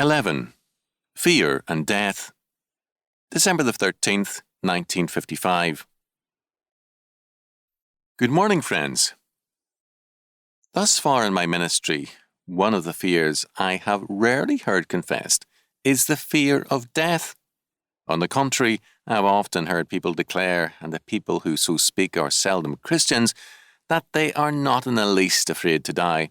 11. Fear and Death. December the 13th, 1955. Good morning, friends. Thus far in my ministry, one of the fears I have rarely heard confessed is the fear of death. On the contrary, I have often heard people declare, and the people who so speak are seldom Christians, that they are not in the least afraid to die.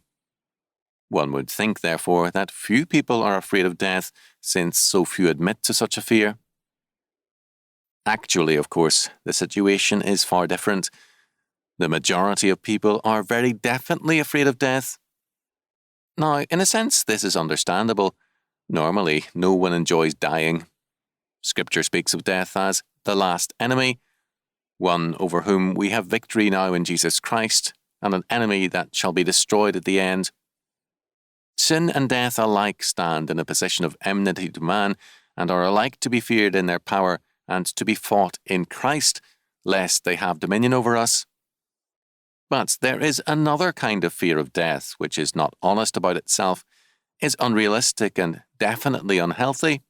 One would think, therefore, that few people are afraid of death, since so few admit to such a fear. Actually, of course, the situation is far different. The majority of people are very definitely afraid of death. Now, in a sense, this is understandable. Normally, no one enjoys dying. Scripture speaks of death as the last enemy, one over whom we have victory now in Jesus Christ, and an enemy that shall be destroyed at the end. Sin and death alike stand in a position of enmity to man, and are alike to be feared in their power, and to be fought in Christ, lest they have dominion over us. But there is another kind of fear of death which is not honest about itself, is unrealistic and definitely unhealthy.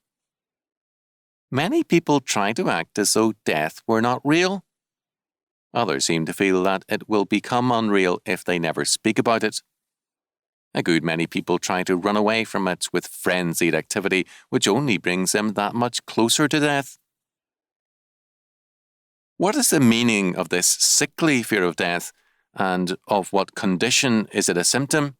Many people try to act as though death were not real. Others seem to feel that it will become unreal if they never speak about it. A good many people try to run away from it with frenzied activity, which only brings them that much closer to death. What is the meaning of this sickly fear of death, and of what condition is it a symptom?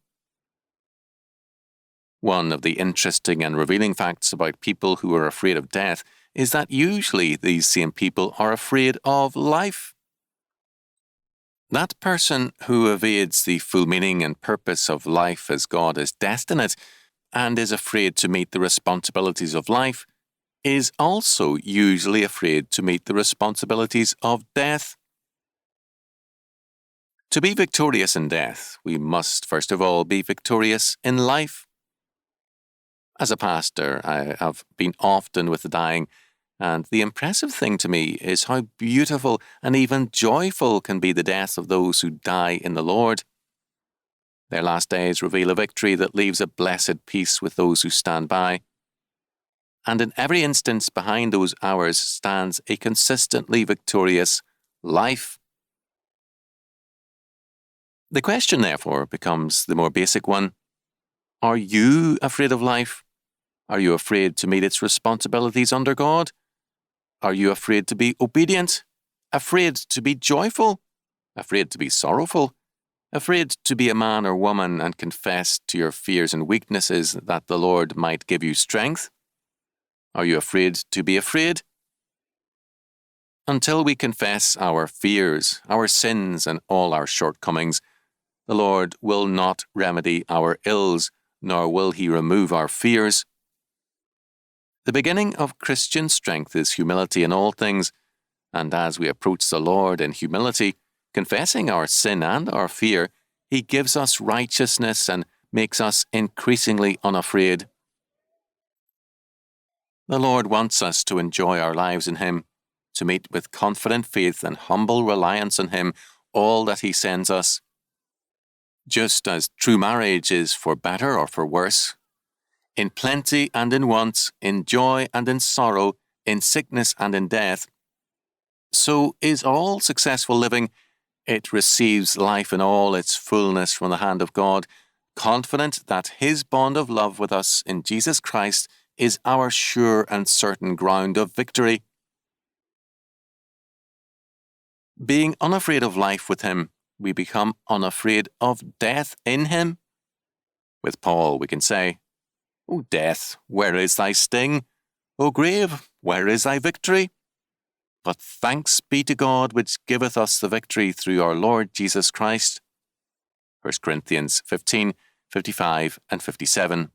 One of the interesting and revealing facts about people who are afraid of death is that usually these same people are afraid of life. That person who evades the full meaning and purpose of life as God has destined it, and is afraid to meet the responsibilities of life, is also usually afraid to meet the responsibilities of death. To be victorious in death, we must first of all be victorious in life. As a pastor, I have been often with the dying, and the impressive thing to me is how beautiful and even joyful can be the death of those who die in the Lord. Their last days reveal a victory that leaves a blessed peace with those who stand by. And in every instance behind those hours stands a consistently victorious life. The question, therefore, becomes the more basic one. Are you afraid of life? Are you afraid to meet its responsibilities under God? Are you afraid to be obedient? Afraid to be joyful? Afraid to be sorrowful? Afraid to be a man or woman and confess to your fears and weaknesses that the Lord might give you strength? Are you afraid to be afraid? Until we confess our fears, our sins, and all our shortcomings, the Lord will not remedy our ills, nor will He remove our fears. The beginning of Christian strength is humility in all things, and as we approach the Lord in humility, confessing our sin and our fear, He gives us righteousness and makes us increasingly unafraid. The Lord wants us to enjoy our lives in Him, to meet with confident faith and humble reliance on Him all that He sends us. Just as true marriage is for better or for worse, in plenty and in want, in joy and in sorrow, in sickness and in death, so is all successful living. It receives life in all its fullness from the hand of God, confident that His bond of love with us in Jesus Christ is our sure and certain ground of victory. Being unafraid of life with Him, we become unafraid of death in Him. With Paul, we can say, O death, where is thy sting? O grave, where is thy victory? But thanks be to God which giveth us the victory through our Lord Jesus Christ. 1 Corinthians 15, 55 and 57.